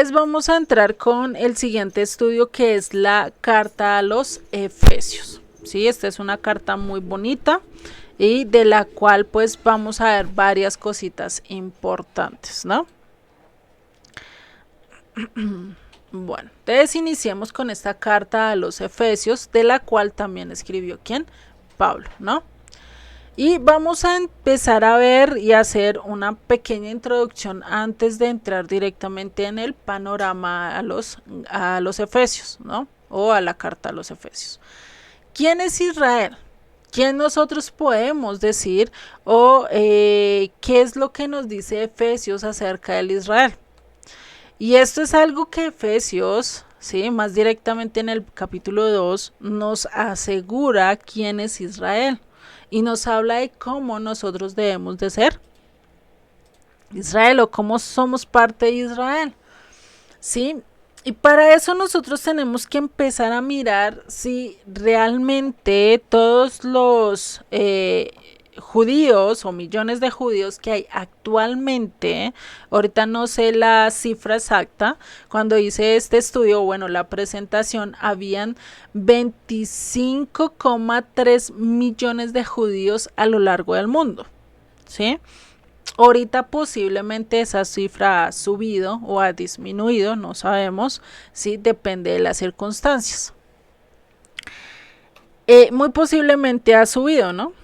Entonces vamos a entrar con el siguiente estudio, que es la carta a los Efesios. ¿Sí? Esta es una carta muy bonita y de la cual pues vamos a ver varias cositas importantes, ¿no? Bueno, entonces iniciemos con esta carta a los Efesios, de la cual también escribió ¿quién? Pablo, ¿no? Y vamos a empezar a ver y hacer una pequeña introducción antes de entrar directamente en el panorama a los Efesios, ¿no? O a la carta a los Efesios. ¿Quién es Israel? ¿Quién nosotros podemos decir o qué es lo que nos dice Efesios acerca del Israel? Y esto es algo que Efesios, ¿sí? Más directamente en el capítulo 2, nos asegura quién es Israel y nos habla de cómo nosotros debemos de ser Israel o cómo somos parte de Israel, ¿sí? Y para eso nosotros tenemos que empezar a mirar si realmente todos los judíos o millones de judíos que hay actualmente, ahorita no sé la cifra exacta, cuando hice este estudio, bueno, la presentación, habían 25,3 millones de judíos a lo largo del mundo, ¿sí? Ahorita posiblemente esa cifra ha subido o ha disminuido, no sabemos, ¿sí? Depende de las circunstancias. Muy posiblemente ha subido, ¿no?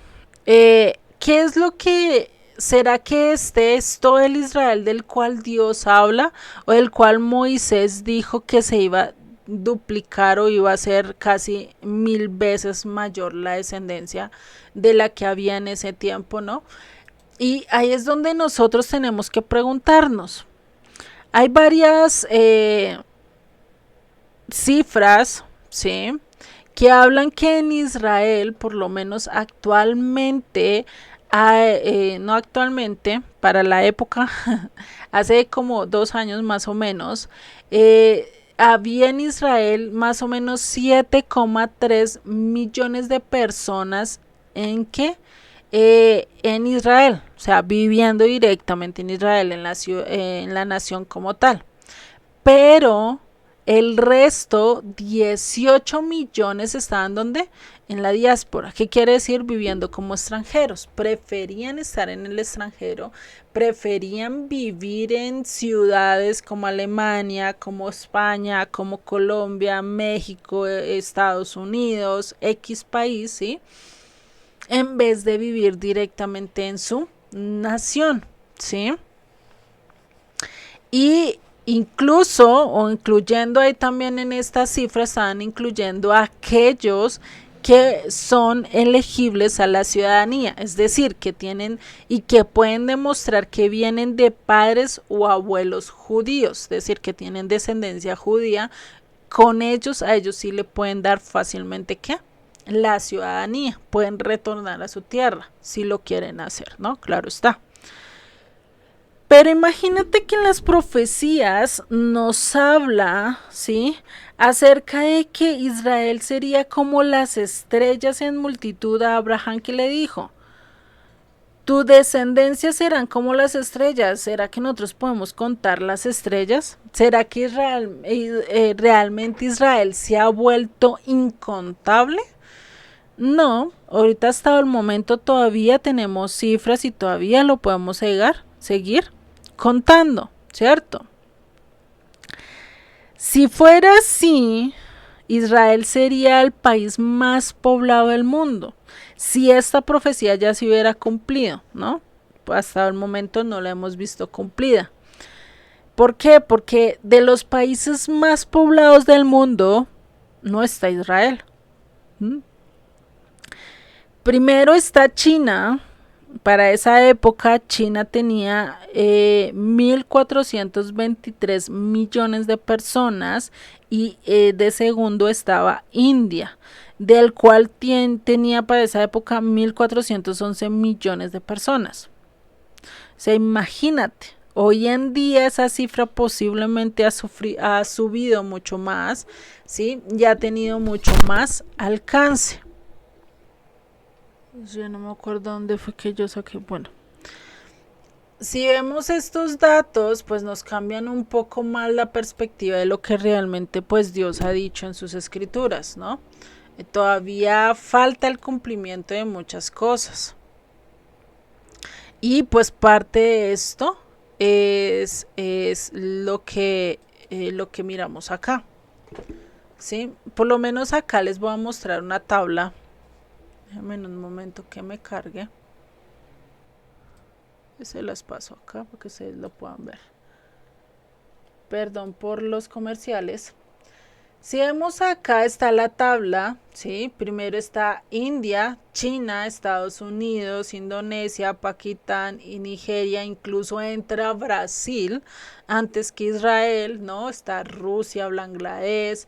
¿Qué es lo que será que este es todo el Israel del cual Dios habla o del cual Moisés dijo que se iba a duplicar o iba a ser casi 1000 veces mayor la descendencia de la que había en ese tiempo, ¿no? Y ahí es donde nosotros tenemos que preguntarnos. Hay varias cifras, ¿sí? Que hablan que en Israel, por lo menos actualmente, no actualmente, para la época, hace como 2 años más o menos, había en Israel más o menos 7,3 millones de personas en que en Israel, o sea, viviendo directamente en Israel, en la nación como tal. Pero el resto, 18 millones, estaban donde? En la diáspora. ¿Qué quiere decir? Viviendo como extranjeros. Preferían estar en el extranjero, preferían vivir en ciudades como Alemania, como España, como Colombia, México, Estados Unidos, X país, ¿sí? En vez de vivir directamente en su nación, ¿sí? Y incluso, o incluyendo ahí también en esta cifra, estaban incluyendo a aquellos que son elegibles a la ciudadanía, es decir, que tienen y que pueden demostrar que vienen de padres o abuelos judíos, es decir, que tienen descendencia judía. Con ellos, a ellos sí le pueden dar fácilmente, ¿qué? La ciudadanía, pueden retornar a su tierra si lo quieren hacer, ¿no? Claro está. Pero imagínate que en las profecías nos habla, ¿sí? Acerca de que Israel sería como las estrellas en multitud a Abraham, que le dijo: tu descendencia serán como las estrellas. ¿Será que nosotros podemos contar las estrellas? ¿Será que realmente Israel se ha vuelto incontable? No, ahorita hasta el momento todavía tenemos cifras y todavía lo podemos seguir contando, ¿cierto? Si fuera así, Israel sería el país más poblado del mundo. Si esta profecía ya se hubiera cumplido, ¿no? Pues hasta el momento no la hemos visto cumplida. ¿Por qué? Porque de los países más poblados del mundo no está Israel. ¿Mm? Primero está China. Para esa época China tenía 1.423 millones de personas y de segundo estaba India, del cual tenía para esa época 1.411 millones de personas. O sea, imagínate, hoy en día esa cifra posiblemente ha subido mucho más, ¿sí? Ya ha tenido mucho más alcance. Yo no me acuerdo dónde fue que yo saqué. Bueno, Si vemos estos datos, pues nos cambian un poco más la perspectiva de lo que realmente pues Dios ha dicho en sus escrituras, ¿no? Todavía falta el cumplimiento de muchas cosas. Y pues parte de esto es lo que miramos acá. ¿Sí? Por lo menos acá les voy a mostrar una tabla. Déjenme en un momento que me cargue. Se las paso acá para que ustedes lo puedan ver. Perdón por los comerciales. Si vemos acá está la tabla, ¿sí? Primero está India, China, Estados Unidos, Indonesia, Pakistán y Nigeria, incluso entra Brasil antes que Israel, ¿no? Está Rusia, Bangladesh,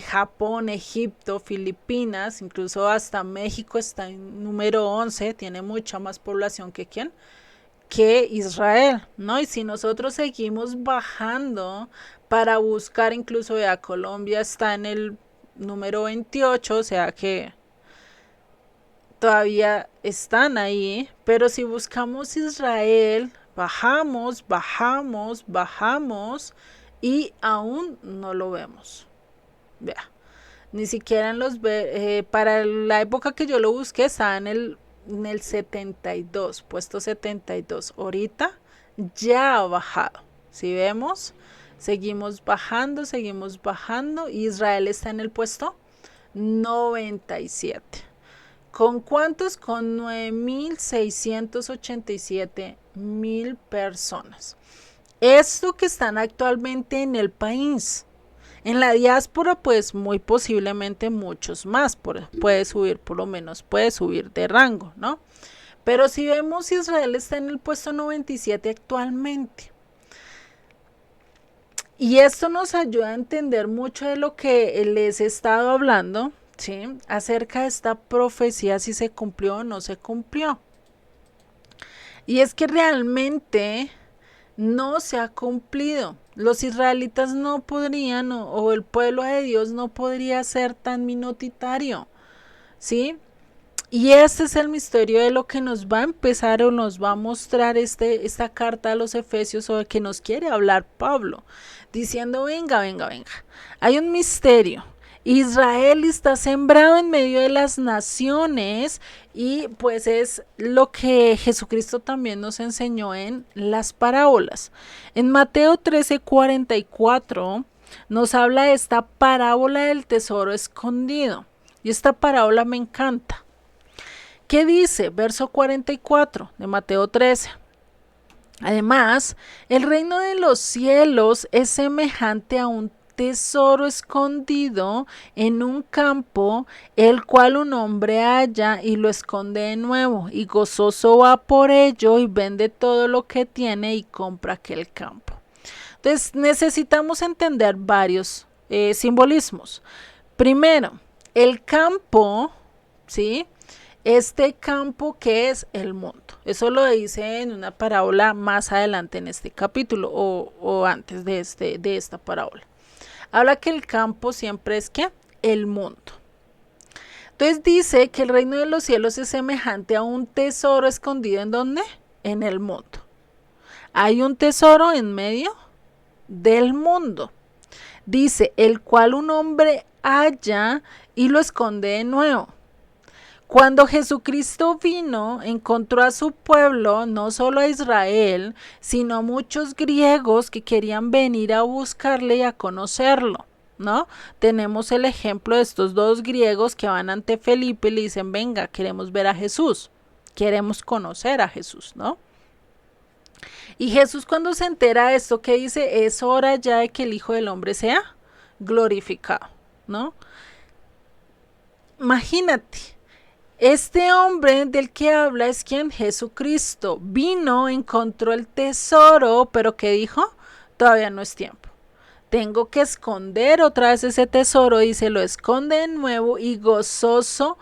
Japón, Egipto, Filipinas, incluso hasta México está en número 11, tiene mucha más población que ¿quién? Que Israel, ¿no? Y si nosotros seguimos bajando para buscar, incluso a Colombia está en el número 28, o sea que todavía están ahí, pero si buscamos Israel, bajamos, bajamos, bajamos y aún no lo vemos. Vea, ni siquiera en para la época que yo lo busqué estaba en el 72, puesto 72. Ahorita ya ha bajado. Si vemos, seguimos bajando. Israel está en el puesto 97. ¿Con cuántos? Con 9.687.000 personas. Esto que están actualmente en el país. En la diáspora, pues muy posiblemente muchos más, puede subir por lo menos, puede subir de rango, ¿no? Pero si vemos, Israel está en el puesto 97 actualmente. Y esto nos ayuda a entender mucho de lo que les he estado hablando, ¿sí? Acerca de esta profecía, si se cumplió o no se cumplió. Y es que realmente no se ha cumplido. Los israelitas no podrían, o el pueblo de Dios no podría ser tan minoritario, ¿sí? Y este es el misterio de lo que nos va a empezar o nos va a mostrar esta carta a los Efesios, o de que nos quiere hablar Pablo, diciendo, venga, venga, venga, hay un misterio. Israel está sembrado en medio de las naciones, y pues es lo que Jesucristo también nos enseñó en las parábolas. En Mateo 13:44 nos habla de esta parábola del tesoro escondido, y esta parábola me encanta. ¿Qué dice? Verso 44 de Mateo 13. Además, el reino de los cielos es semejante a un tesoro escondido en un campo, el cual un hombre halla y lo esconde de nuevo, y gozoso va por ello y vende todo lo que tiene y compra aquel campo. Entonces necesitamos entender varios simbolismos. Primero, el campo, ¿sí? Este campo que es el mundo. Eso lo dice en una parábola más adelante en este capítulo, o antes de esta parábola. Habla que el campo siempre es ¿qué? El mundo. Entonces dice que el reino de los cielos es semejante a un tesoro escondido ¿en dónde? En el mundo. Hay un tesoro en medio del mundo. Dice, el cual un hombre halla y lo esconde de nuevo. Cuando Jesucristo vino, encontró a su pueblo, no solo a Israel, sino a muchos griegos que querían venir a buscarle y a conocerlo, ¿no? Tenemos el ejemplo de estos dos griegos que van ante Felipe y le dicen, venga, queremos ver a Jesús, queremos conocer a Jesús, ¿no? Y Jesús, cuando se entera de esto, ¿qué dice? Es hora ya de que el Hijo del Hombre sea glorificado, ¿no? Imagínate. Este hombre del que habla es quien, Jesucristo. Vino, encontró el tesoro, pero ¿qué dijo? Todavía no es tiempo. Tengo que esconder otra vez ese tesoro, y se lo esconde de nuevo, y gozoso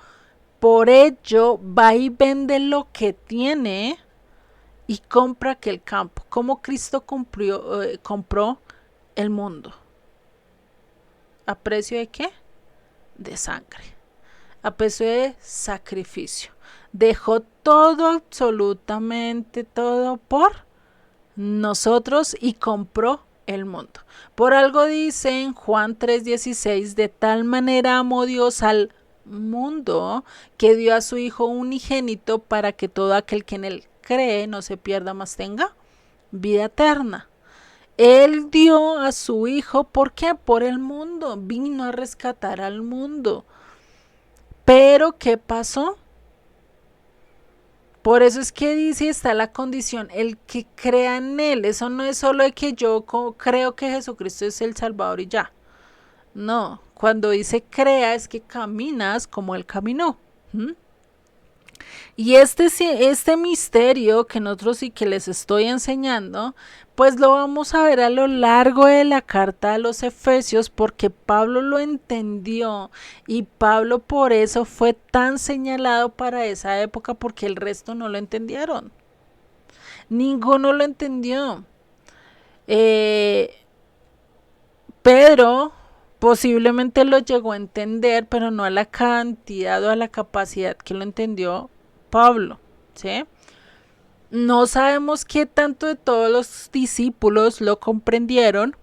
por ello va y vende lo que tiene y compra aquel campo. ¿Cómo Cristo compró el mundo? ¿A precio de qué? De sangre. A precio de sacrificio. Dejó todo, absolutamente todo, por nosotros y compró el mundo. Por algo dice en Juan 3:16, de tal manera amó Dios al mundo que dio a su Hijo unigénito para que todo aquel que en él cree no se pierda, mas tenga vida eterna. Él dio a su Hijo, ¿por qué? Por el mundo, vino a rescatar al mundo. Pero ¿qué pasó? Por eso es que dice, está la condición, el que crea en él. Eso no es solo de que yo creo que Jesucristo es el Salvador y ya. No, cuando dice crea es que caminas como él caminó. ¿Mm? Y este misterio que nosotros sí que les estoy enseñando, pues lo vamos a ver a lo largo de la carta a los Efesios, porque Pablo lo entendió y Pablo por eso fue tan señalado para esa época, porque el resto no lo entendieron. Ninguno lo entendió. Pedro posiblemente lo llegó a entender, pero no a la cantidad o a la capacidad que lo entendió Pablo, ¿sí? No sabemos qué tanto de todos los discípulos lo comprendieron,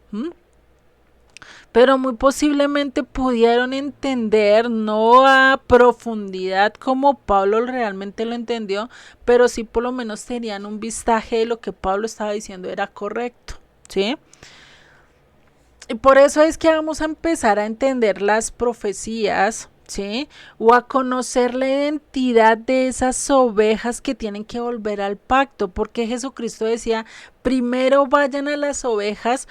pero muy posiblemente pudieron entender, no a profundidad como Pablo realmente lo entendió, pero sí por lo menos tenían un vistaje de lo que Pablo estaba diciendo era correcto, ¿sí? Y por eso es que vamos a empezar a entender las profecías, ¿sí? O a conocer la identidad de esas ovejas que tienen que volver al pacto, porque Jesucristo decía, primero vayan a las ovejas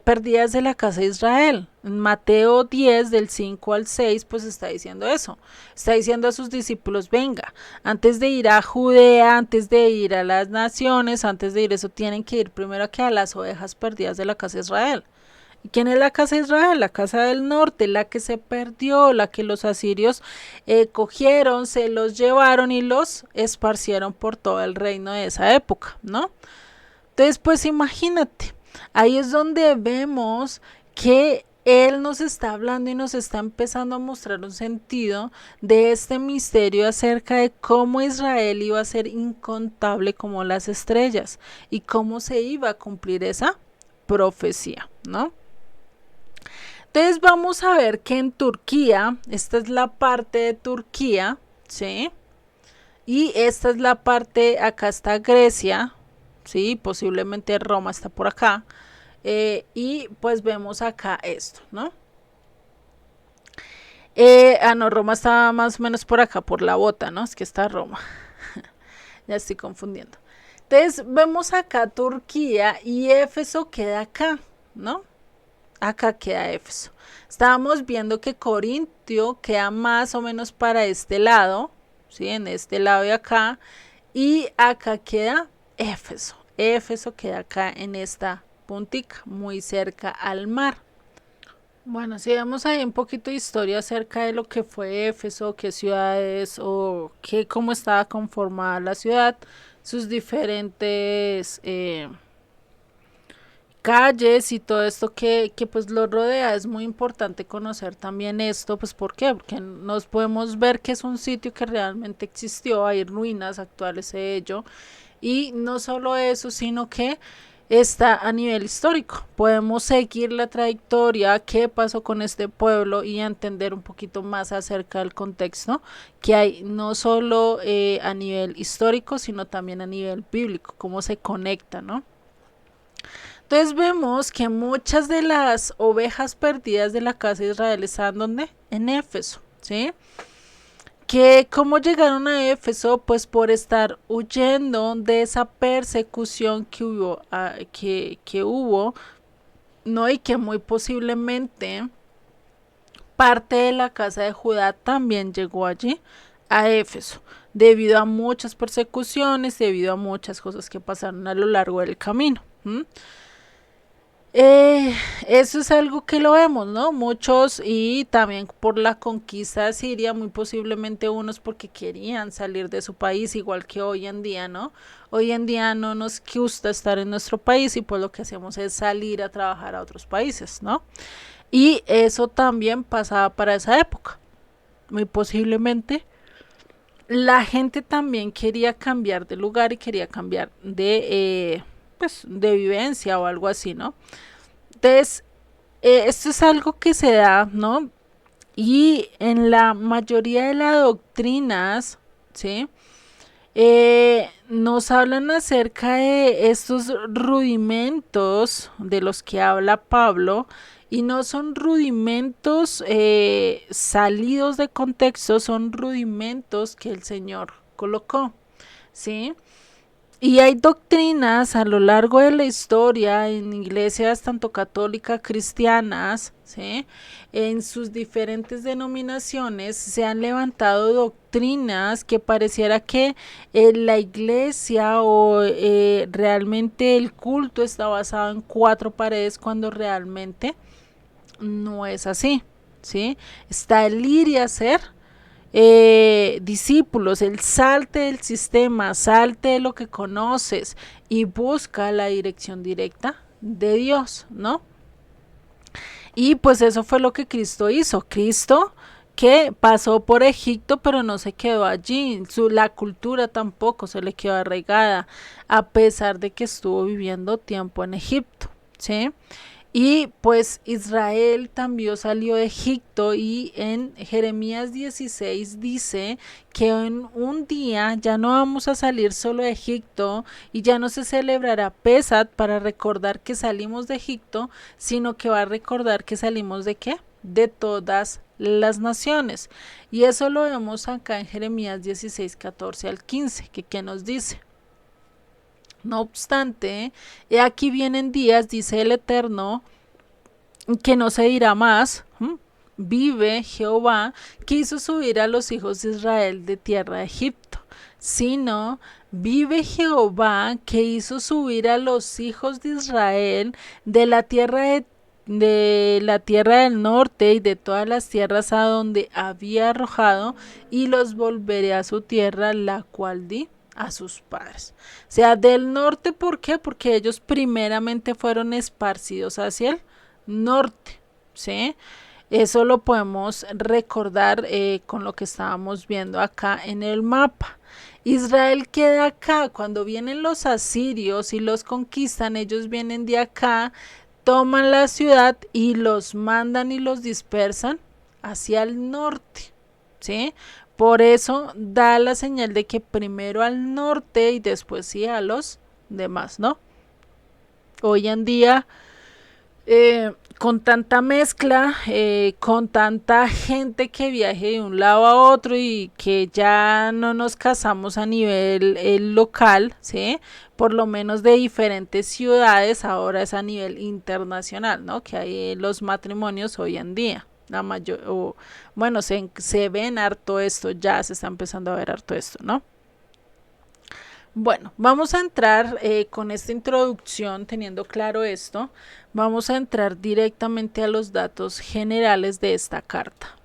perdidas de la casa de Israel. En Mateo 10, del 5 al 6, pues está diciendo eso. Está diciendo a sus discípulos, venga, antes de ir a Judea, antes de ir a las naciones, antes de ir eso, tienen que ir primero que a las ovejas perdidas de la casa de Israel. ¿Quién es la casa de Israel? La casa del norte, la que se perdió, la que los asirios cogieron, se los llevaron y los esparcieron por todo el reino de esa época, ¿no? Entonces, pues imagínate, ahí es donde vemos que él nos está hablando y nos está empezando a mostrar un sentido de este misterio acerca de cómo Israel iba a ser incontable como las estrellas y cómo se iba a cumplir esa profecía, ¿no? Entonces vamos a ver que en Turquía, esta es la parte de Turquía, ¿sí? Y esta es la parte, acá está Grecia, ¿sí? Posiblemente Roma está por acá. Y pues vemos acá esto, ¿no? No, Roma está más o menos por acá, por la bota, ¿no? Es que está Roma. Ya estoy confundiendo. Entonces vemos acá Turquía y Éfeso queda acá, ¿no? Acá queda Éfeso. Estábamos viendo que Corintio queda más o menos para este lado, ¿sí? En este lado de acá. Y acá queda Éfeso. Éfeso queda acá en esta puntica, muy cerca al mar. Bueno, si vemos ahí un poquito de historia acerca de lo que fue Éfeso, qué ciudades o cómo estaba conformada la ciudad, sus diferentes calles y todo esto que pues lo rodea. Es muy importante conocer también esto, pues ¿por qué? Porque nos podemos ver que es un sitio que realmente existió, hay ruinas actuales de ello, y no solo eso, sino que está a nivel histórico. Podemos seguir la trayectoria, qué pasó con este pueblo y entender un poquito más acerca del contexto que hay, no solo a nivel histórico, sino también a nivel bíblico, cómo se conecta, ¿no? Entonces vemos que muchas de las ovejas perdidas de la casa de Israel están donde? En Éfeso, ¿sí? Que cómo llegaron a Éfeso, pues por estar huyendo de esa persecución que hubo, que hubo, ¿no? Y que muy posiblemente parte de la casa de Judá también llegó allí a Éfeso, debido a muchas persecuciones, debido a muchas cosas que pasaron a lo largo del camino. Eso es algo que lo vemos, ¿no? Muchos, y también por la conquista de Siria, muy posiblemente unos porque querían salir de su país, igual que hoy en día, ¿no? Hoy en día no nos gusta estar en nuestro país y pues lo que hacemos es salir a trabajar a otros países, ¿no? Y eso también pasaba para esa época. Muy posiblemente la gente también quería cambiar de lugar y quería cambiar de pues, de vivencia o algo así, ¿no? Entonces, esto es algo que se da, ¿no? Y en la mayoría de las doctrinas, ¿sí? Nos hablan acerca de estos rudimentos de los que habla Pablo, y no son rudimentos salidos de contexto, son rudimentos que el Señor colocó, ¿sí? Y hay doctrinas a lo largo de la historia en iglesias tanto católicas, cristianas, ¿sí? En sus diferentes denominaciones se han levantado doctrinas que pareciera que la iglesia o realmente el culto está basado en cuatro paredes cuando realmente no es así, ¿sí? Está el ir y hacer, discípulos, el salte del sistema, salte de lo que conoces y busca la dirección directa de Dios, ¿no? Y pues eso fue lo que Cristo hizo. Cristo que pasó por Egipto, pero no se quedó allí. La cultura tampoco se le quedó arraigada, a pesar de que estuvo viviendo tiempo en Egipto, ¿sí? Y pues Israel también salió de Egipto, y en Jeremías 16 dice que en un día ya no vamos a salir solo de Egipto y ya no se celebrará Pesat para recordar que salimos de Egipto, sino que va a recordar que salimos de ¿qué? De todas las naciones. Y eso lo vemos acá en Jeremías 16, 14 al 15, que nos dice. No obstante, he aquí vienen días, dice el Eterno, que no se dirá más, vive Jehová, que hizo subir a los hijos de Israel de tierra de Egipto, sino vive Jehová, que hizo subir a los hijos de Israel de la tierra de la tierra del norte y de todas las tierras a donde había arrojado, y los volveré a su tierra, la cual di a sus padres. O sea, del norte, ¿por qué? Porque ellos primeramente fueron esparcidos hacia el norte, ¿sí? Eso lo podemos recordar con lo que estábamos viendo acá en el mapa. Israel queda acá. Cuando vienen los asirios y los conquistan, ellos vienen de acá, toman la ciudad y los mandan y los dispersan hacia el norte, ¿sí? Por eso da la señal de que primero al norte y después sí a los demás, ¿no? Hoy en día, con tanta mezcla, con tanta gente que viaje de un lado a otro y que ya no nos casamos a nivel local, ¿sí? Por lo menos de diferentes ciudades, ahora es a nivel internacional, ¿no? Que hay los matrimonios hoy en día. La mayor, bueno, se ven harto esto, ya se está empezando a ver harto esto, ¿no? Bueno, vamos a entrar con esta introducción, teniendo claro esto, vamos a entrar directamente a los datos generales de esta carta.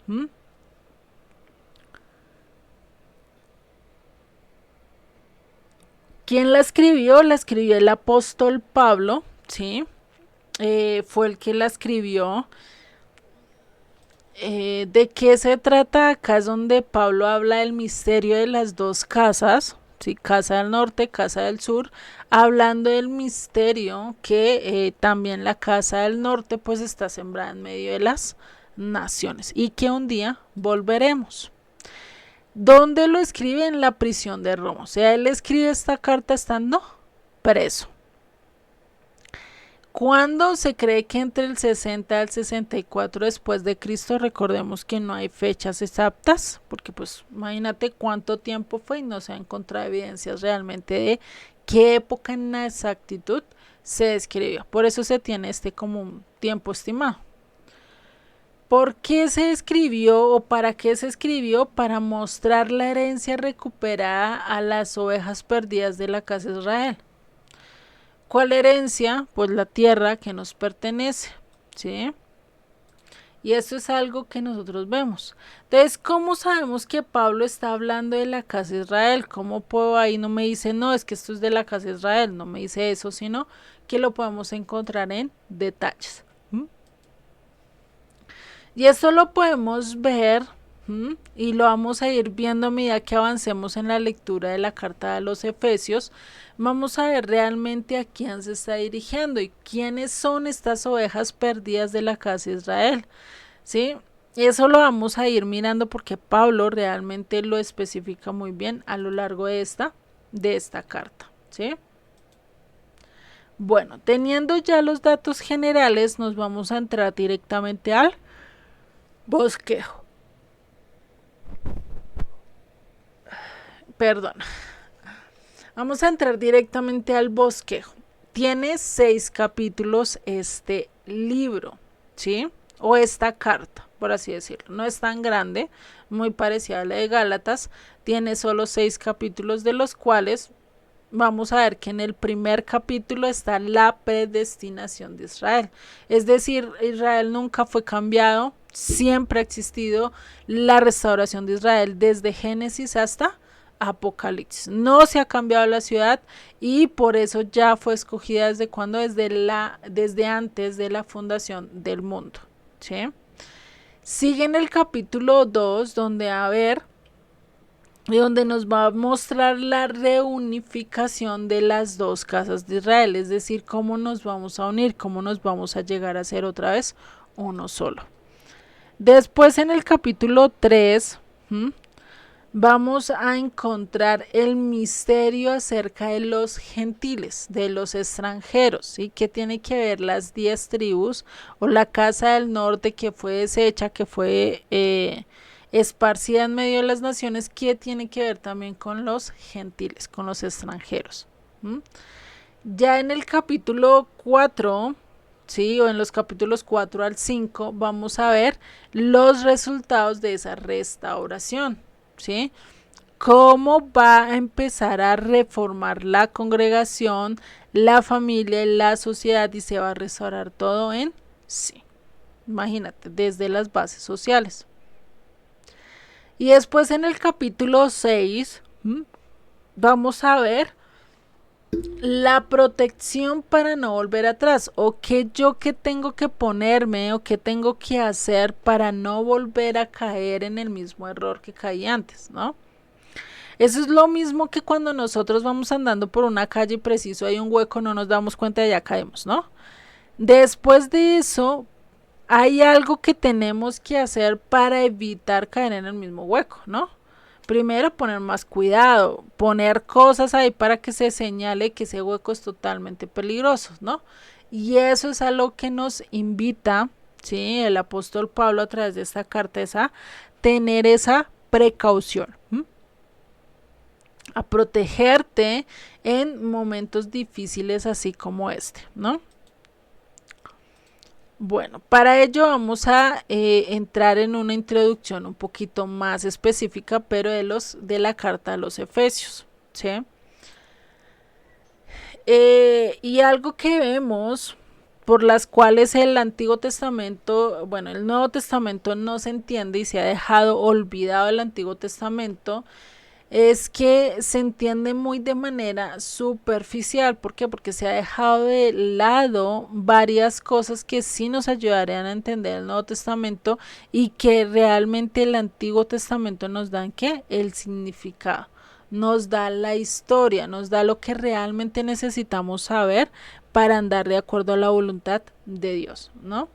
¿Quién la escribió? La escribió el apóstol Pablo, ¿sí? Fue el que la escribió. ¿De qué se trata? Acá es donde Pablo habla del misterio de las dos casas, ¿sí? Casa del norte, casa del sur, hablando del misterio que también la casa del norte pues está sembrada en medio de las naciones y que un día volveremos. ¿Dónde lo escribe? En la prisión de Roma. O sea, él escribe esta carta estando preso. ¿Cuándo? Se cree que entre el 60 al 64 después de Cristo. Recordemos que no hay fechas exactas, porque pues imagínate cuánto tiempo fue y no se han encontrado evidencias realmente de qué época en la exactitud se escribió. Por eso se tiene como un tiempo estimado. ¿Por qué se escribió o para qué se escribió? Para mostrar la herencia recuperada a las ovejas perdidas de la casa de Israel. ¿Cuál herencia? Pues la tierra que nos pertenece, ¿sí? Y eso es algo que nosotros vemos. Entonces, ¿cómo sabemos que Pablo está hablando de la casa de Israel? ¿Cómo puedo ahí? No me dice, no, es que esto es de la casa de Israel. No me dice eso, sino que lo podemos encontrar en detalles. Y eso lo podemos ver y lo vamos a ir viendo a medida que avancemos en la lectura de la carta de los Efesios. Vamos a ver realmente a quién se está dirigiendo y quiénes son estas ovejas perdidas de la casa de Israel, ¿sí? Eso lo vamos a ir mirando porque Pablo realmente lo especifica muy bien a lo largo de esta carta, ¿sí? Bueno, teniendo ya los datos generales, nos vamos a entrar directamente al bosquejo. Perdón. Vamos a entrar directamente al bosquejo. Tiene 6 capítulos este libro, ¿sí? O esta carta, por así decirlo. No es tan grande, muy parecida a la de Gálatas. Tiene solo 6 capítulos, de los cuales vamos a ver que en el primer capítulo está la predestinación de Israel. Es decir, Israel nunca fue cambiado, siempre ha existido la restauración de Israel desde Génesis hasta Apocalipsis. No se ha cambiado la ciudad y por eso ya fue escogida desde cuando, desde antes de la fundación del mundo, ¿sí? Sigue en el capítulo 2 donde donde nos va a mostrar la reunificación de las dos casas de Israel, es decir, cómo nos vamos a unir, cómo nos vamos a llegar a ser otra vez uno solo. Después en el capítulo 3 vamos a encontrar el misterio acerca de los gentiles, de los extranjeros, ¿sí? Que tiene que ver las 10 tribus o la casa del norte que fue deshecha, que fue esparcida en medio de las naciones, que tiene que ver también con los gentiles, con los extranjeros. Ya en el capítulo 4, ¿sí? O en los capítulos 4 al 5 vamos a ver los resultados de esa restauración, ¿sí? Cómo va a empezar a reformar la congregación, la familia, la sociedad, y se va a restaurar todo en sí. Imagínate, desde las bases sociales. Y después en el capítulo 6 vamos a ver la protección para no volver atrás, o que tengo que ponerme o que tengo que hacer para no volver a caer en el mismo error que caí antes, ¿no? Eso es lo mismo que cuando nosotros vamos andando por una calle y preciso hay un hueco, no nos damos cuenta y ya caemos, ¿no? Después de eso, hay algo que tenemos que hacer para evitar caer en el mismo hueco, ¿no? Primero, poner más cuidado, poner cosas ahí para que se señale que ese hueco es totalmente peligroso, ¿no? Y eso es a lo que nos invita, ¿sí? El apóstol Pablo a través de esta carta, es a tener esa precaución, a protegerte en momentos difíciles así como este, ¿no? Bueno, para ello vamos a entrar en una introducción un poquito más específica, pero de la carta a los Efesios, ¿sí? Y algo que vemos por las cuales el Antiguo Testamento, bueno, el Nuevo Testamento no se entiende y se ha dejado olvidado el Antiguo Testamento, es que se entiende muy de manera superficial. ¿Por qué? Porque se ha dejado de lado varias cosas que sí nos ayudarían a entender el Nuevo Testamento y que realmente el Antiguo Testamento nos dan ¿qué? El significado, nos da la historia, nos da lo que realmente necesitamos saber para andar de acuerdo a la voluntad de Dios, ¿no?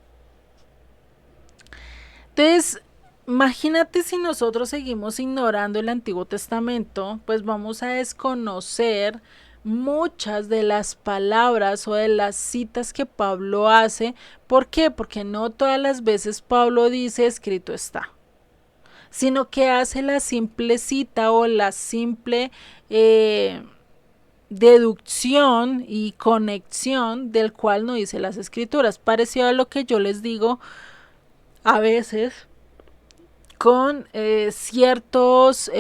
Entonces, imagínate si nosotros seguimos ignorando el Antiguo Testamento, pues vamos a desconocer muchas de las palabras o de las citas que Pablo hace. ¿Por qué? Porque no todas las veces Pablo dice escrito está, sino que hace la simple cita o la simple deducción y conexión del cual no dice las escrituras. Parecido a lo que yo les digo a veces con ciertos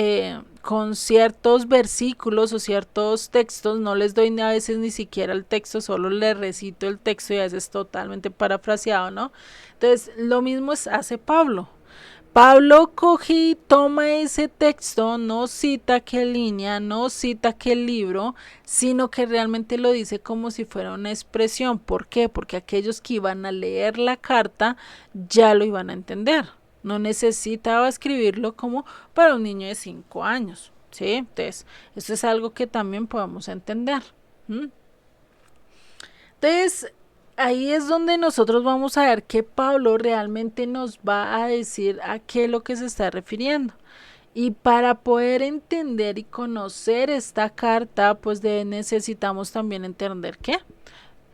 versículos o ciertos textos. No les doy a veces ni siquiera el texto, solo les recito el texto y a veces totalmente parafraseado, ¿no? Entonces lo mismo hace Pablo. Pablo coge y toma ese texto, no cita qué línea, no cita qué libro, sino que realmente lo dice como si fuera una expresión. ¿Por qué? Porque aquellos que iban a leer la carta ya lo iban a entender, no necesitaba escribirlo como para un niño de 5 años, ¿sí? Entonces, esto es algo que también podemos entender. Entonces, ahí es donde nosotros vamos a ver que Pablo realmente nos va a decir a qué es lo que se está refiriendo. Y para poder entender y conocer esta carta, pues necesitamos también entender ¿qué?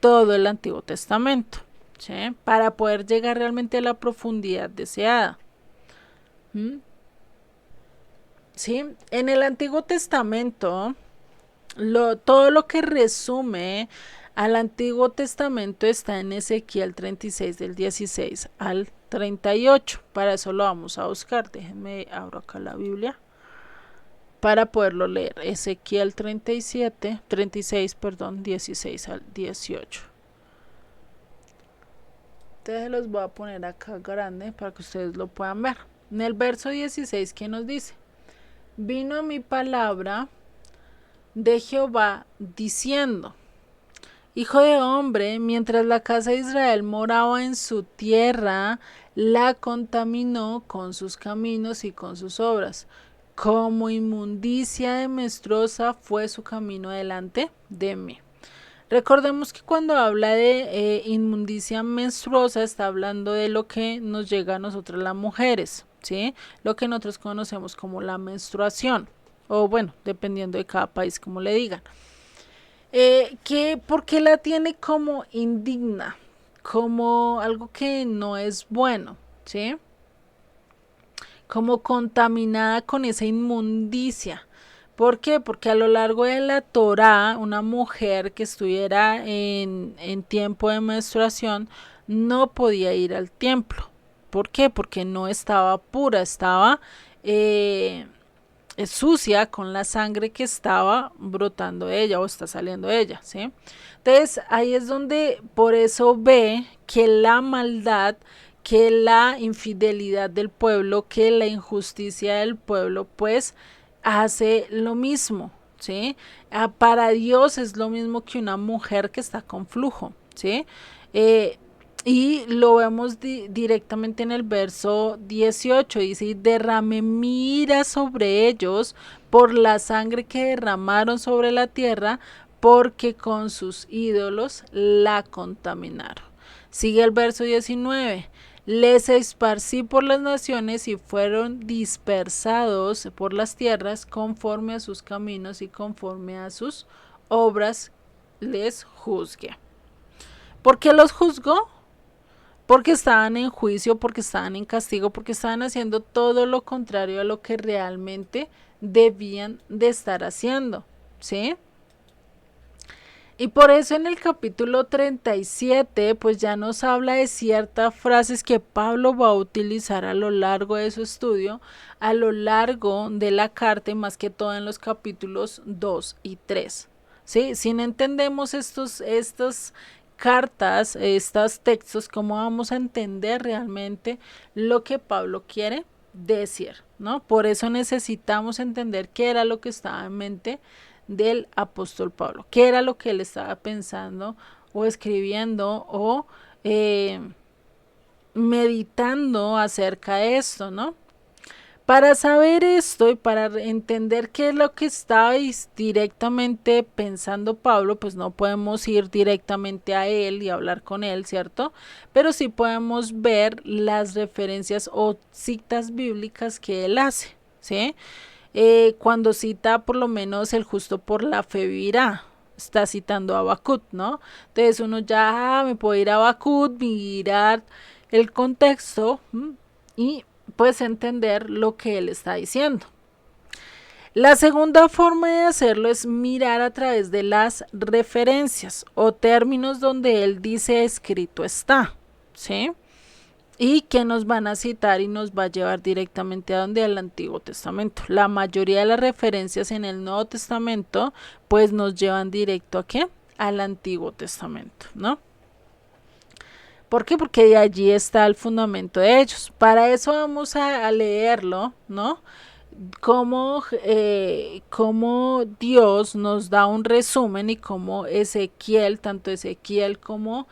Todo el Antiguo Testamento, ¿sí? Para poder llegar realmente a la profundidad deseada. ¿Sí? En el Antiguo Testamento, todo lo que resume al Antiguo Testamento está en Ezequiel 36 del 16 al 38. Para eso lo vamos a buscar. Déjenme abro acá la Biblia para poderlo leer. Ezequiel 36, 16 al 18. Entonces los voy a poner acá grande para que ustedes lo puedan ver. En el verso 16, ¿qué nos dice? Vino a mi palabra de Jehová diciendo: Hijo de hombre, mientras la casa de Israel moraba en su tierra, la contaminó con sus caminos y con sus obras. Como inmundicia de menstruosa fue su camino delante de mí. Recordemos que cuando habla de inmundicia menstruosa está hablando de lo que nos llega a nosotros las mujeres, ¿sí? Lo que nosotros conocemos como la menstruación, o bueno, dependiendo de cada país como le digan. ¿Por qué la tiene como indigna? Como algo que no es bueno, ¿sí? Como contaminada con esa inmundicia. ¿Por qué? Porque a lo largo de la Torá, una mujer que estuviera en tiempo de menstruación no podía ir al templo. ¿Por qué? Porque no estaba pura, estaba sucia con la sangre que estaba brotando de ella o está saliendo de ella, ¿sí? Entonces ahí es donde por eso ve que la maldad, que la infidelidad del pueblo, que la injusticia del pueblo, pues hace lo mismo, ¿sí? Para Dios es lo mismo que una mujer que está con flujo, ¿sí? Y lo vemos directamente en el verso 18, dice: y derramé mi ira sobre ellos por la sangre que derramaron sobre la tierra, porque con sus ídolos la contaminaron. Sigue el verso 19. Les esparcí por las naciones y fueron dispersados por las tierras conforme a sus caminos y conforme a sus obras les juzgué. ¿Por qué los juzgó? Porque estaban en juicio, porque estaban en castigo, porque estaban haciendo todo lo contrario a lo que realmente debían de estar haciendo, ¿sí? Y por eso en el capítulo 37 pues ya nos habla de ciertas frases que Pablo va a utilizar a lo largo de su estudio, a lo largo de la carta y más que todo en los capítulos 2 y 3. ¿Sí? Si no entendemos estos cartas, estos textos, ¿cómo vamos a entender realmente lo que Pablo quiere decir? ¿No? Por eso necesitamos entender qué era lo que estaba en mente del apóstol Pablo, qué era lo que él estaba pensando o escribiendo o meditando acerca de esto, ¿no? Para saber esto y para entender qué es lo que estáis directamente pensando Pablo, pues no podemos ir directamente a él y hablar con él, ¿cierto? Pero sí podemos ver las referencias o citas bíblicas que él hace, ¿sí? Cuando cita por lo menos el justo por la fe vivirá, está citando a Habacuc, ¿no? Entonces uno ya me puede ir a Habacuc, mirar el contexto y pues entender lo que él está diciendo. La segunda forma de hacerlo es mirar a través de las referencias o términos donde él dice escrito está, ¿sí? Y que nos van a citar y nos va a llevar directamente a donde al Antiguo Testamento. La mayoría de las referencias en el Nuevo Testamento pues nos llevan directo a ¿qué? Al Antiguo Testamento, ¿no? ¿Por qué? Porque de allí está el fundamento de ellos. Para eso vamos a leerlo, ¿no? Cómo Dios nos da un resumen y cómo Ezequiel, tanto Ezequiel como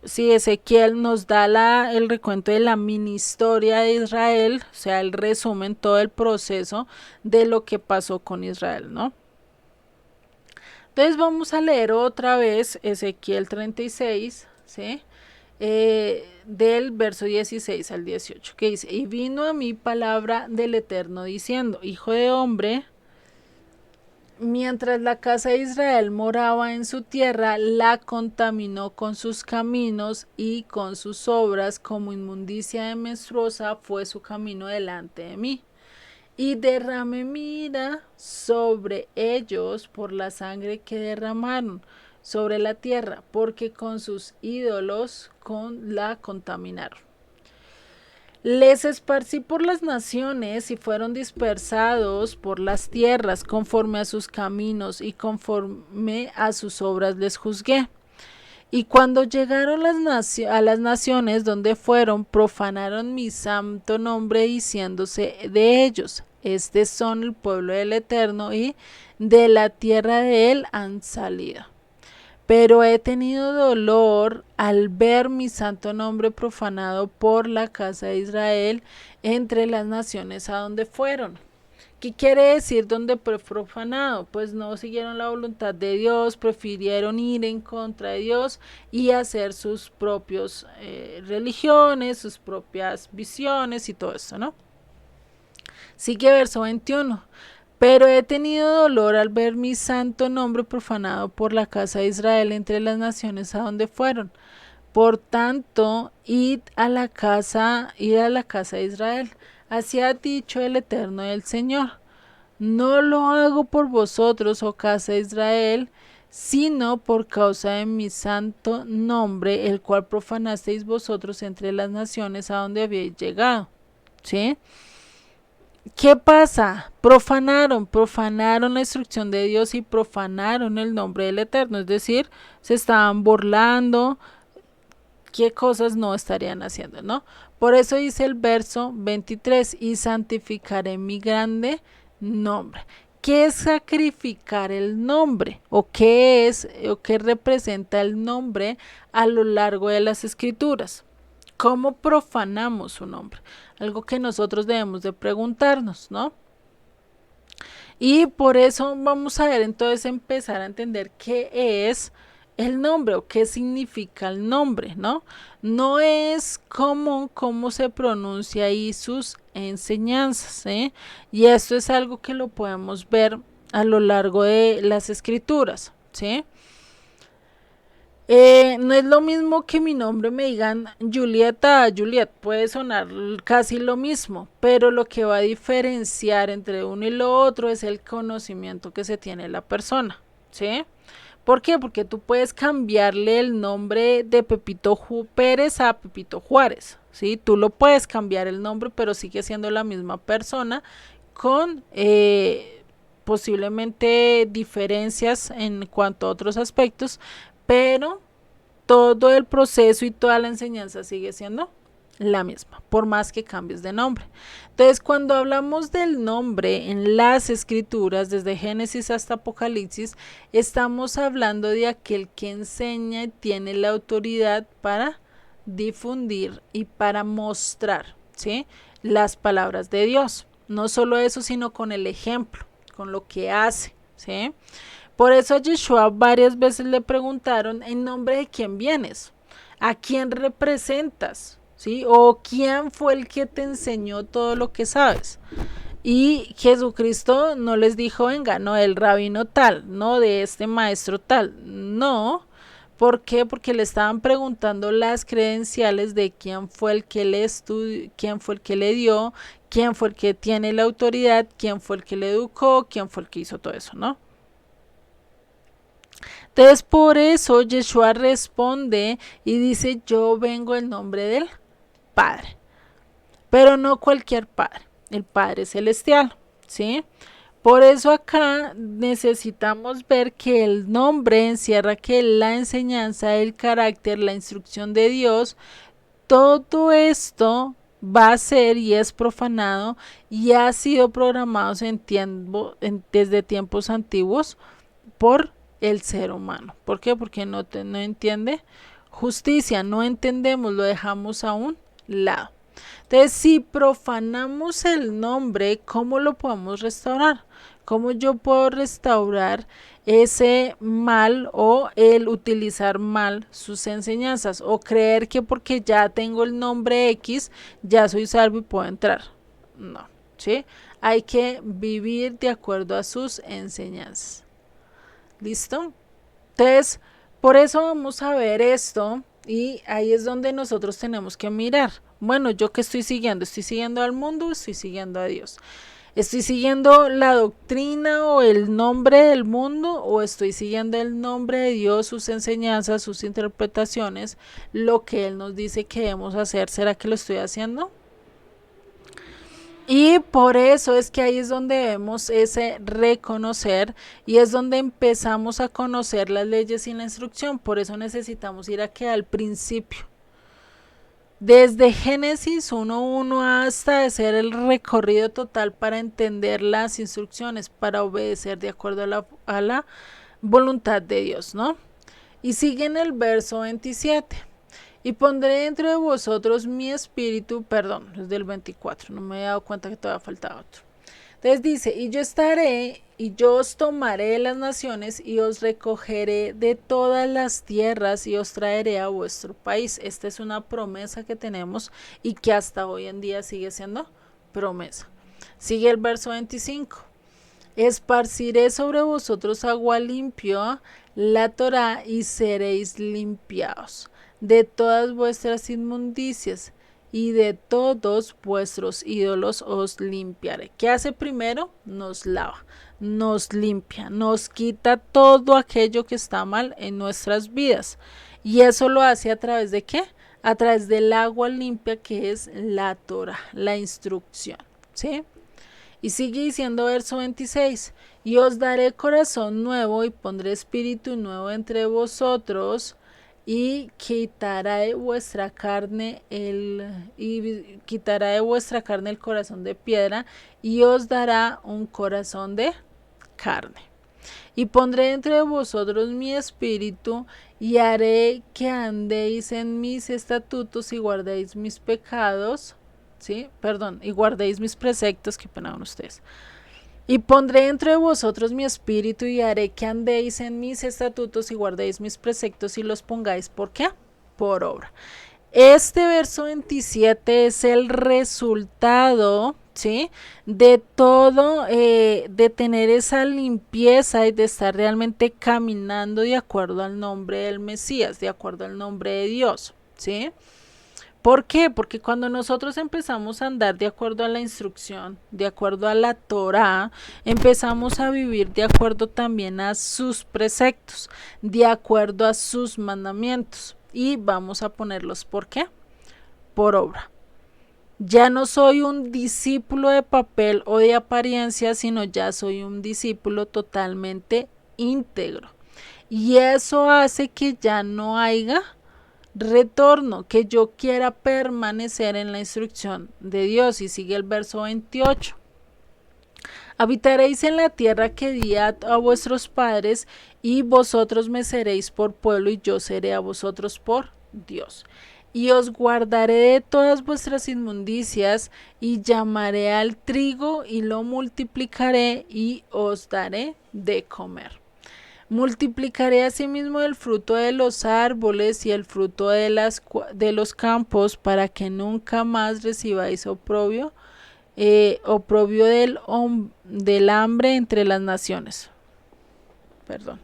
Sí, Ezequiel nos da el recuento de la mini historia de Israel, o sea, el resumen, todo el proceso de lo que pasó con Israel, ¿no? Entonces vamos a leer otra vez Ezequiel 36, ¿sí? Del verso 16 al 18, que dice, y vino a mí palabra del Eterno diciendo, hijo de hombre, mientras la casa de Israel moraba en su tierra, la contaminó con sus caminos y con sus obras, como inmundicia de menstruosa fue su camino delante de mí. Y derramé mi ira sobre ellos por la sangre que derramaron sobre la tierra, porque con sus ídolos la contaminaron. Les esparcí por las naciones y fueron dispersados por las tierras conforme a sus caminos y conforme a sus obras les juzgué. Y cuando llegaron a las naciones donde fueron, profanaron mi santo nombre diciéndose de ellos, estos son el pueblo del Eterno y de la tierra de él han salido. Pero he tenido dolor al ver mi santo nombre profanado por la casa de Israel entre las naciones a donde fueron. ¿Qué quiere decir donde fue profanado? Pues no siguieron la voluntad de Dios, prefirieron ir en contra de Dios y hacer sus propias religiones, sus propias visiones y todo eso, ¿no? Sigue verso 21. Pero he tenido dolor al ver mi santo nombre profanado por la casa de Israel entre las naciones a donde fueron. Por tanto, id a la casa de Israel. Así ha dicho el Eterno del Señor. No lo hago por vosotros, oh casa de Israel, sino por causa de mi santo nombre, el cual profanasteis vosotros entre las naciones a donde habéis llegado. ¿Sí? ¿Qué pasa? Profanaron la instrucción de Dios y profanaron el nombre del Eterno, es decir, se estaban burlando, qué cosas no estarían haciendo, ¿no? Por eso dice el verso 23, y santificaré mi grande nombre. ¿Qué es sacrificar el nombre? ¿O qué es, o qué representa el nombre a lo largo de las escrituras? ¿Cómo profanamos su nombre? Algo que nosotros debemos de preguntarnos, ¿no? Y por eso vamos a ver entonces empezar a entender qué es el nombre o qué significa el nombre, ¿no? No es común cómo se pronuncia ahí sus enseñanzas, ¿eh? Y esto es algo que lo podemos ver a lo largo de las escrituras, ¿sí? No es lo mismo que mi nombre me digan Julieta a Juliet, puede sonar casi lo mismo, pero lo que va a diferenciar entre uno y lo otro es el conocimiento que se tiene la persona, ¿sí? ¿Por qué? Porque tú puedes cambiarle el nombre de Pepito Pérez a Pepito Juárez, ¿sí? Tú lo puedes cambiar el nombre, pero sigue siendo la misma persona con posiblemente diferencias en cuanto a otros aspectos, pero todo el proceso y toda la enseñanza sigue siendo la misma, por más que cambies de nombre. Entonces, cuando hablamos del nombre en las escrituras, desde Génesis hasta Apocalipsis, estamos hablando de aquel que enseña y tiene la autoridad para difundir y para mostrar, ¿sí?, las palabras de Dios. No solo eso, sino con el ejemplo, con lo que hace, ¿sí? Por eso a Yeshua varias veces le preguntaron en nombre de quién vienes, a quién representas, ¿sí? O quién fue el que te enseñó todo lo que sabes. Y Jesucristo no les dijo, venga, no, del rabino tal, no de este maestro tal, no. ¿Por qué? Porque le estaban preguntando las credenciales de quién fue el que le estudió, quién fue el que le dio, quién fue el que tiene la autoridad, quién fue el que le educó, quién fue el que hizo todo eso, ¿no? Entonces por eso Yeshua responde y dice, yo vengo en nombre del Padre, pero no cualquier Padre, el Padre Celestial, ¿sí? Por eso acá necesitamos ver que el nombre encierra que la enseñanza, el carácter, la instrucción de Dios, todo esto va a ser y es profanado y ha sido programado desde tiempos antiguos por el ser humano. ¿Por qué? Porque no entiende justicia, no entendemos, lo dejamos a un lado. Entonces, si profanamos el nombre, ¿cómo lo podemos restaurar? ¿Cómo yo puedo restaurar ese mal o el utilizar mal sus enseñanzas o creer que porque ya tengo el nombre X ya soy salvo y puedo entrar? No, ¿sí? Hay que vivir de acuerdo a sus enseñanzas. ¿Listo? Entonces, por eso vamos a ver esto y ahí es donde nosotros tenemos que mirar. Bueno, ¿yo qué estoy siguiendo? ¿Estoy siguiendo al mundo o estoy siguiendo a Dios? ¿Estoy siguiendo la doctrina o el nombre del mundo o estoy siguiendo el nombre de Dios, sus enseñanzas, sus interpretaciones, lo que Él nos dice que debemos hacer? ¿Será que lo estoy haciendo? Y por eso es que ahí es donde debemos ese reconocer y es donde empezamos a conocer las leyes y la instrucción. Por eso necesitamos ir aquí al principio. Desde Génesis 1.1 hasta hacer el recorrido total para entender las instrucciones, para obedecer de acuerdo a la voluntad de Dios, ¿no? Y sigue en el verso 27. Y pondré dentro de vosotros mi espíritu, perdón, es del 24, no me he dado cuenta que todavía faltaba otro. Entonces dice, y yo estaré, y yo os tomaré de las naciones, y os recogeré de todas las tierras, y os traeré a vuestro país. Esta es una promesa que tenemos, y que hasta hoy en día sigue siendo promesa. Sigue el verso 25. Esparciré sobre vosotros agua limpia, la Torá, y seréis limpiados de todas vuestras inmundicias, y de todos vuestros ídolos os limpiaré. ¿Qué hace primero? Nos lava, nos limpia, nos quita todo aquello que está mal en nuestras vidas. ¿Y eso lo hace a través de qué? A través del agua limpia, que es la Torá, la instrucción, ¿sí? Y sigue diciendo verso 26, y os daré corazón nuevo y pondré espíritu nuevo entre vosotros, y quitará de vuestra carne el corazón de piedra, y os dará un corazón de carne. Y pondré entre vosotros mi espíritu, y haré que andéis en mis estatutos y guardéis mis pecados, y guardéis mis preceptos, que pena con ustedes. Y pondré dentro de vosotros mi espíritu, y haré que andéis en mis estatutos y guardéis mis preceptos y los pongáis, ¿por qué? Por obra. Este verso 27 es el resultado, ¿sí?, de todo, de tener esa limpieza y de estar realmente caminando de acuerdo al nombre del Mesías, de acuerdo al nombre de Dios, ¿sí? ¿Por qué? Porque cuando nosotros empezamos a andar de acuerdo a la instrucción, de acuerdo a la Torá, empezamos a vivir de acuerdo también a sus preceptos, de acuerdo a sus mandamientos. Y vamos a ponerlos, ¿por qué? Por obra. Ya no soy un discípulo de papel o de apariencia, sino ya soy un discípulo totalmente íntegro. Y eso hace que ya no haya retorno, que yo quiera permanecer en la instrucción de Dios. Y sigue el verso 28. Habitaréis en la tierra que di a vuestros padres, y vosotros me seréis por pueblo, y yo seré a vosotros por Dios. Y os guardaré de todas vuestras inmundicias, y llamaré al trigo, y lo multiplicaré, y os daré de comer. Multiplicaré asimismo el fruto de los árboles y el fruto de los campos, para que nunca más recibáis oprobio del hambre entre las naciones. Perdón.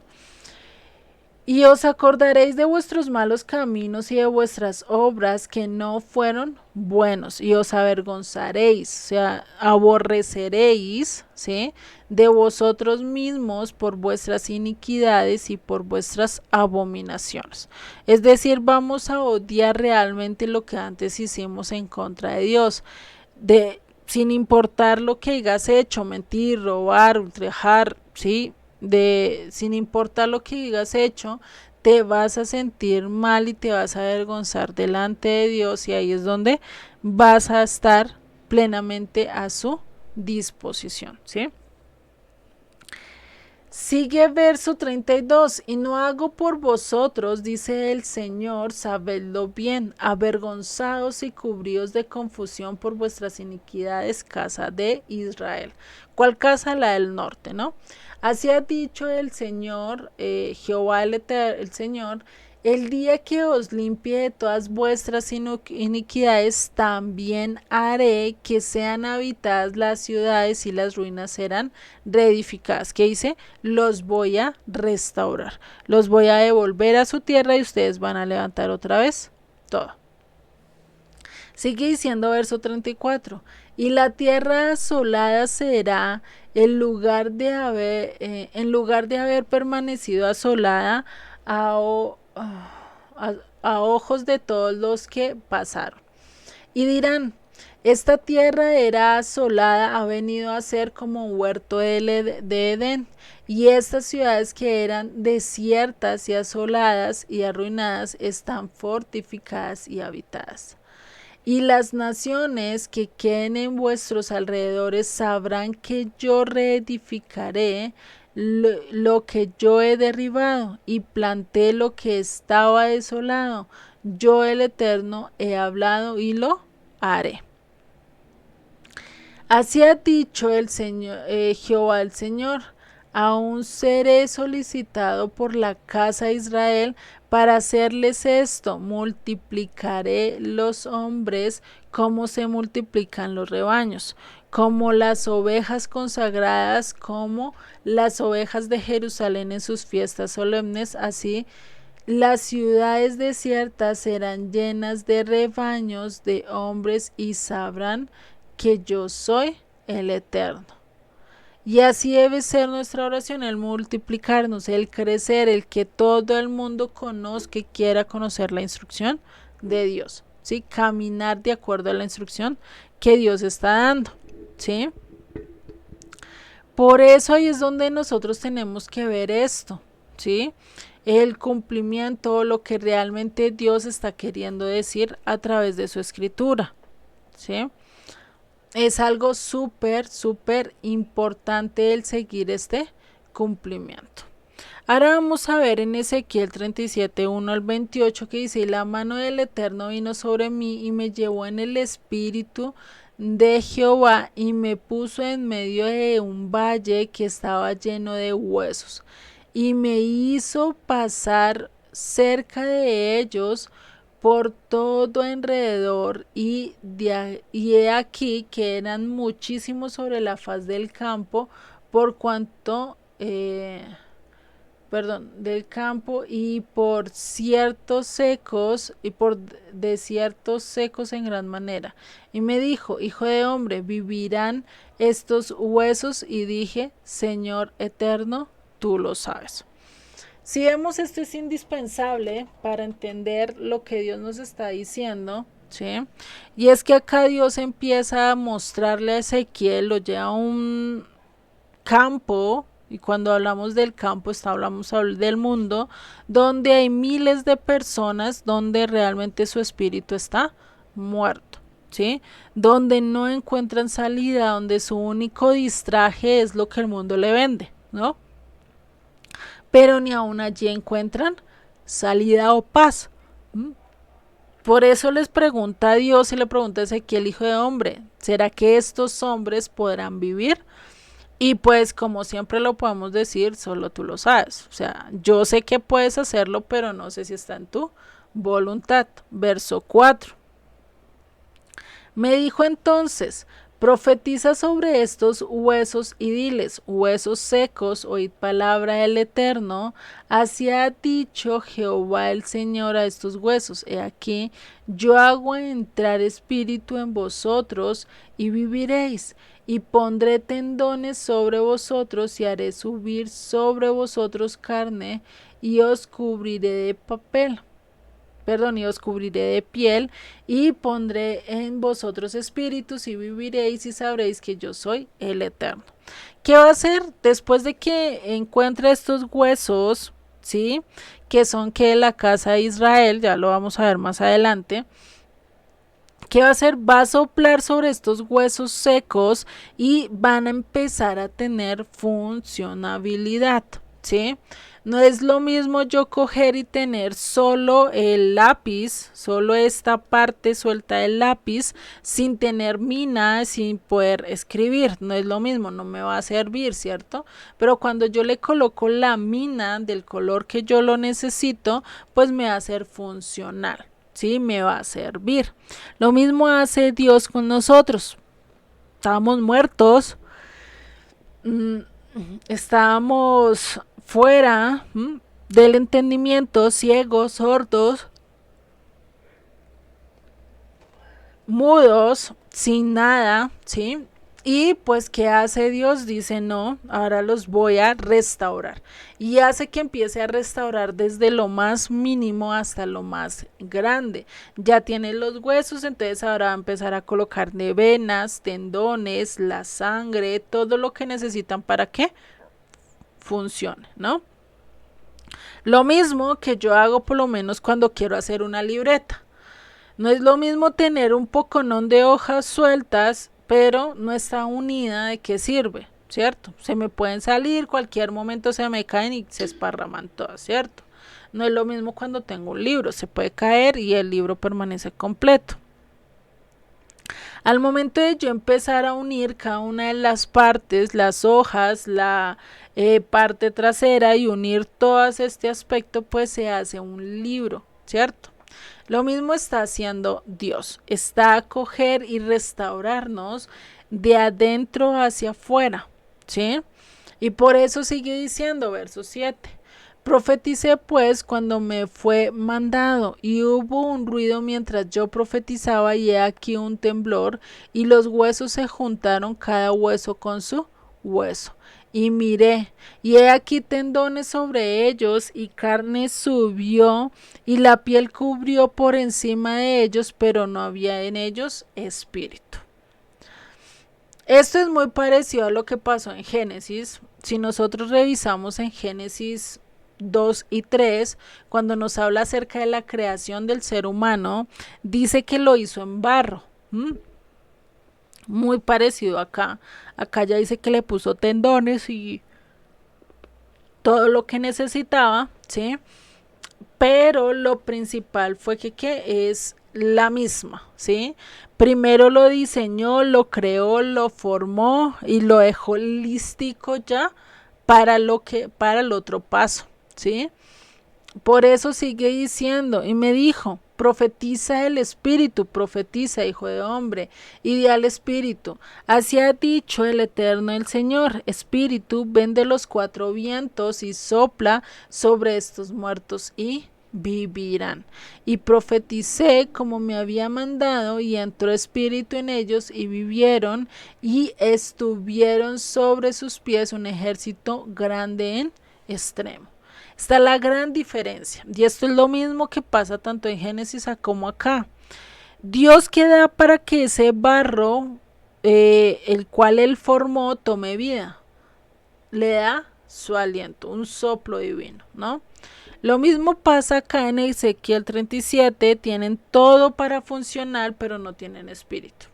Y os acordaréis de vuestros malos caminos y de vuestras obras que no fueron buenos, y os avergonzaréis, o sea, aborreceréis, ¿sí?, de vosotros mismos por vuestras iniquidades y por vuestras abominaciones. Es decir, vamos a odiar realmente lo que antes hicimos en contra de Dios, sin importar lo que hayas hecho, mentir, robar, ultrajar, ¿sí?, sin importar lo que hayas hecho, te vas a sentir mal y te vas a avergonzar delante de Dios, y ahí es donde vas a estar plenamente a su disposición, ¿sí? Sigue verso 32, y no hago por vosotros, dice el Señor, sabedlo bien, avergonzados y cubridos de confusión por vuestras iniquidades, casa de Israel. ¿Cuál casa? La del norte, ¿no? Así ha dicho el Señor, Jehová el Señor, el día que os limpie de todas vuestras iniquidades, también haré que sean habitadas las ciudades y las ruinas serán reedificadas. ¿Qué dice? Los voy a restaurar. Los voy a devolver a su tierra y ustedes van a levantar otra vez todo. Sigue diciendo verso 34. Y la tierra asolada será en lugar de haber permanecido asolada a ojos de todos los que pasaron. Y dirán, esta tierra era asolada, ha venido a ser como un huerto de Edén, y estas ciudades que eran desiertas y asoladas y arruinadas están fortificadas y habitadas. Y las naciones que queden en vuestros alrededores sabrán que yo reedificaré lo que yo he derribado y planté lo que estaba desolado. Yo el Eterno he hablado y lo haré. Así ha dicho el Señor, Jehová el Señor. Aún seré solicitado por la casa de Israel para hacerles esto. Multiplicaré los hombres como se multiplican los rebaños, como las ovejas consagradas, como las ovejas de Jerusalén en sus fiestas solemnes. Así las ciudades desiertas serán llenas de rebaños de hombres y sabrán que yo soy el Eterno. Y así debe ser nuestra oración, el multiplicarnos, el crecer, el que todo el mundo conozca y quiera conocer la instrucción de Dios, ¿sí? Caminar de acuerdo a la instrucción que Dios está dando, ¿sí? Por eso ahí es donde nosotros tenemos que ver esto, ¿sí? El cumplimiento, lo que realmente Dios está queriendo decir a través de su escritura, ¿sí? Es algo súper importante el seguir este cumplimiento. Ahora vamos a ver en Ezequiel 37, 1 al 28 que dice, la mano del Eterno vino sobre mí y me llevó en el espíritu de Jehová y me puso en medio de un valle que estaba lleno de huesos y me hizo pasar cerca de ellos por todo alrededor y he aquí que eran muchísimos sobre la faz del campo por cuanto del campo y por ciertos secos y por desiertos secos en gran manera. Y me dijo, hijo de hombre, ¿vivirán estos huesos? Y dije, Señor eterno, tú lo sabes. Si vemos, esto es indispensable para entender lo que Dios nos está diciendo, ¿sí? Y es que acá Dios empieza a mostrarle a Ezequiel, lo lleva a un campo, y cuando hablamos del campo hablamos del mundo, donde hay miles de personas, donde realmente su espíritu está muerto, ¿sí? Donde no encuentran salida, donde su único distraje es lo que el mundo le vende, ¿no? Pero ni aún allí encuentran salida o paz. Por eso les pregunta a Dios y le pregunta a Ezequiel, hijo de hombre, ¿será que estos hombres podrán vivir? Y pues como siempre lo podemos decir, solo tú lo sabes. O sea, yo sé que puedes hacerlo, pero no sé si está en tu voluntad. Verso 4. Me dijo entonces, profetiza sobre estos huesos y diles, huesos secos, oíd palabra del Eterno, así ha dicho Jehová el Señor a estos huesos, he aquí, yo hago entrar espíritu en vosotros y viviréis, y pondré tendones sobre vosotros y haré subir sobre vosotros carne y os cubriré de y os cubriré de piel y pondré en vosotros espíritus y viviréis y sabréis que yo soy el Eterno. ¿Qué va a hacer después de que encuentre estos huesos, sí? Que son que la casa de Israel, ya lo vamos a ver más adelante. ¿Qué va a hacer? Va a soplar sobre estos huesos secos y van a empezar a tener funcionabilidad, ¿sí? No es lo mismo yo coger y tener solo el lápiz, solo esta parte suelta del lápiz, sin tener mina, sin poder escribir. No es lo mismo, no me va a servir, ¿cierto? Pero cuando yo le coloco la mina del color que yo lo necesito, pues me va a ser funcional. Sí, me va a servir. Lo mismo hace Dios con nosotros. Estábamos muertos, estábamos fuera del entendimiento, ciegos, sordos, mudos, sin nada, ¿sí? Y pues, ¿qué hace Dios? Dice, no, ahora los voy a restaurar. Y hace que empiece a restaurar desde lo más mínimo hasta lo más grande. Ya tiene los huesos, entonces ahora va a empezar a colocar de venas, tendones, la sangre, todo lo que necesitan para que funcione, ¿no? Lo mismo que yo hago por lo menos cuando quiero hacer una libreta. No es lo mismo tener un poconón de hojas sueltas, pero no está unida. ¿De qué sirve? ¿Cierto? Se me pueden salir, cualquier momento se me caen y se esparraman todas, ¿cierto? No es lo mismo cuando tengo un libro, se puede caer y el libro permanece completo. Al momento de yo empezar a unir cada una de las partes, las hojas, la parte trasera y unir todo este aspecto, pues se hace un libro, ¿cierto? Lo mismo está haciendo Dios, está a coger y restaurarnos de adentro hacia afuera, ¿sí? Y por eso sigue diciendo, verso 7. Profeticé pues cuando me fue mandado, y hubo un ruido mientras yo profetizaba, y he aquí un temblor, y los huesos se juntaron cada hueso con su hueso. Y miré, y he aquí tendones sobre ellos, y carne subió, y la piel cubrió por encima de ellos, pero no había en ellos espíritu. Esto es muy parecido a lo que pasó en Génesis. Si nosotros revisamos en Génesis 2 y 3, cuando nos habla acerca de la creación del ser humano, dice que lo hizo en barro. Muy parecido acá. Acá ya dice que le puso tendones y todo lo que necesitaba, ¿sí? Pero lo principal fue que es la misma, ¿sí? Primero lo diseñó, lo creó, lo formó y lo dejó holístico ya para el otro paso, ¿sí? Por eso sigue diciendo, y me dijo, profetiza el Espíritu, profetiza, hijo de hombre, y di al Espíritu, así ha dicho el Eterno el Señor, Espíritu, ven de los cuatro vientos y sopla sobre estos muertos y vivirán. Y profeticé como me había mandado, y entró espíritu en ellos y vivieron, y estuvieron sobre sus pies un ejército grande en extremo. Está la gran diferencia, y esto es lo mismo que pasa tanto en Génesis como acá. Dios queda para que ese barro, el cual él formó, tome vida, le da su aliento, un soplo divino, ¿no? Lo mismo pasa acá en Ezequiel 37, tienen todo para funcionar, pero no tienen espíritu.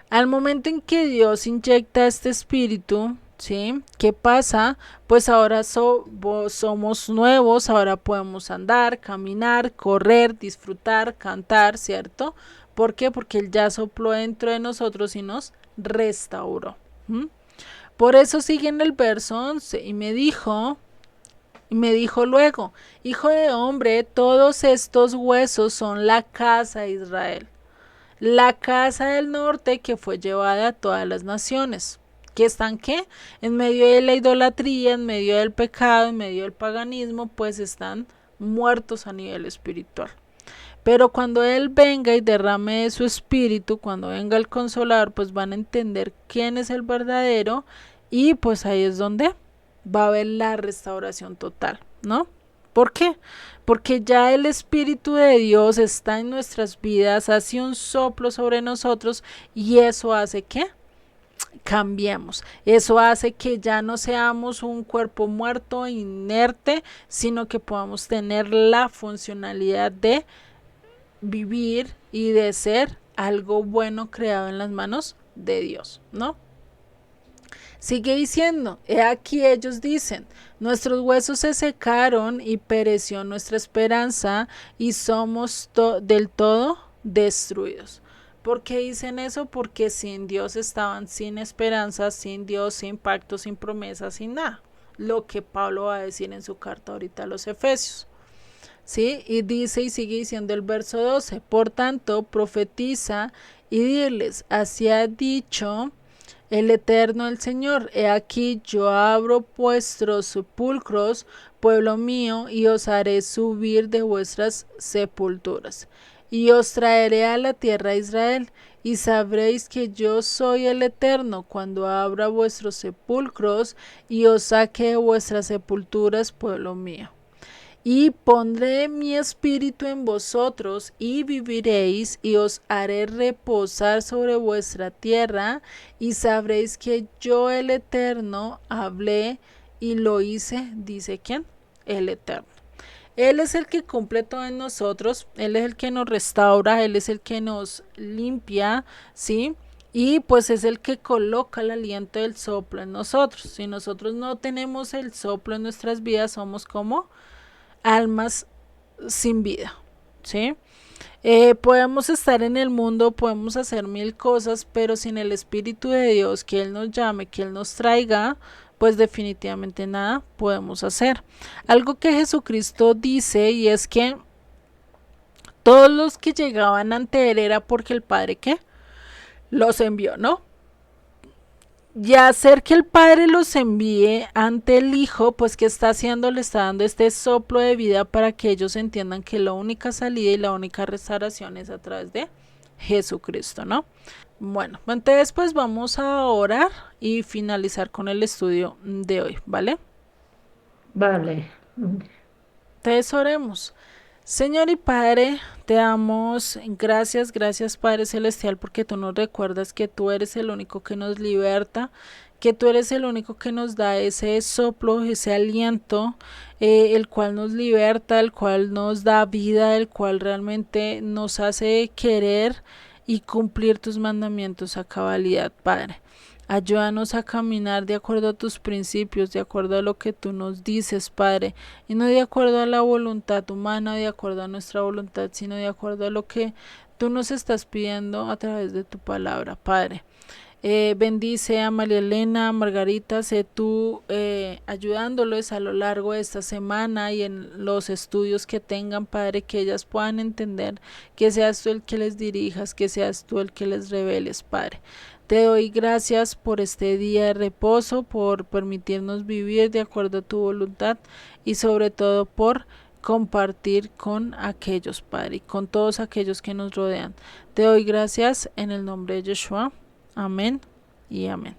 Al momento en que Dios inyecta este espíritu, ¿sí? ¿Qué pasa? Pues ahora somos nuevos, ahora podemos andar, caminar, correr, disfrutar, cantar, ¿cierto? ¿Por qué? Porque Él ya sopló dentro de nosotros y nos restauró. Por eso sigue en el verso 11, y me dijo luego, hijo de hombre, todos estos huesos son la casa de Israel, la casa del norte que fue llevada a todas las naciones. ¿Que están qué? En medio de la idolatría, en medio del pecado, en medio del paganismo, pues están muertos a nivel espiritual. Pero cuando Él venga y derrame de su espíritu, cuando venga el Consolador, pues van a entender quién es el verdadero, y pues ahí es donde va a haber la restauración total, ¿no? ¿Por qué? Porque ya el Espíritu de Dios está en nuestras vidas, hace un soplo sobre nosotros, y eso hace que cambiemos. Eso hace que ya no seamos un cuerpo muerto, inerte, sino que podamos tener la funcionalidad de vivir y de ser algo bueno creado en las manos de Dios, ¿no? Sigue diciendo, he aquí ellos dicen, nuestros huesos se secaron y pereció nuestra esperanza y somos del todo destruidos. ¿Por qué dicen eso? Porque sin Dios estaban sin esperanza, sin Dios, sin pacto, sin promesa, sin nada. Lo que Pablo va a decir en su carta ahorita a los Efesios. ¿Sí? Y dice y sigue diciendo el verso 12, por tanto, profetiza y diles, así ha dicho el Eterno el Señor, he aquí yo abro vuestros sepulcros, pueblo mío, y os haré subir de vuestras sepulturas, y os traeré a la tierra de Israel, y sabréis que yo soy el Eterno, cuando abra vuestros sepulcros, y os saque de vuestras sepulturas, pueblo mío. Y pondré mi espíritu en vosotros y viviréis y os haré reposar sobre vuestra tierra y sabréis que yo el Eterno hablé y lo hice, dice ¿quién? El Eterno. Él es el que cumple todo en nosotros, Él es el que nos restaura, Él es el que nos limpia, ¿sí? Y pues es el que coloca el aliento del soplo en nosotros. Si nosotros no tenemos el soplo en nuestras vidas, somos como almas sin vida, ¿sí? Podemos estar en el mundo, podemos hacer mil cosas, pero sin el Espíritu de Dios, que Él nos llame, que Él nos traiga, pues definitivamente nada podemos hacer. Algo que Jesucristo dice y es que todos los que llegaban ante Él era porque el Padre ¿qué? Los envió, ¿no? Y hacer que el Padre los envíe ante el Hijo, pues ¿qué está haciendo? Le está dando este soplo de vida para que ellos entiendan que la única salida y la única restauración es a través de Jesucristo, ¿no? Bueno, entonces pues vamos a orar y finalizar con el estudio de hoy, ¿vale? Vale. Entonces oremos. Señor y Padre, te damos gracias, gracias Padre Celestial, porque tú nos recuerdas que tú eres el único que nos liberta, que tú eres el único que nos da ese soplo, ese aliento, el cual nos liberta, el cual nos da vida, el cual realmente nos hace querer y cumplir tus mandamientos a cabalidad, Padre. Ayúdanos a caminar de acuerdo a tus principios, de acuerdo a lo que tú nos dices, Padre, y no de acuerdo a la voluntad humana, de acuerdo a nuestra voluntad, sino de acuerdo a lo que tú nos estás pidiendo a través de tu palabra, Padre. Bendice a María Elena, a Margarita, sé tú ayudándoles a lo largo de esta semana y en los estudios que tengan, Padre, que ellas puedan entender que seas tú el que les dirijas, que seas tú el que les reveles, Padre. Te doy gracias por este día de reposo, por permitirnos vivir de acuerdo a tu voluntad y sobre todo por compartir con aquellos, Padre, y con todos aquellos que nos rodean. Te doy gracias en el nombre de Yeshua. Amén y amén.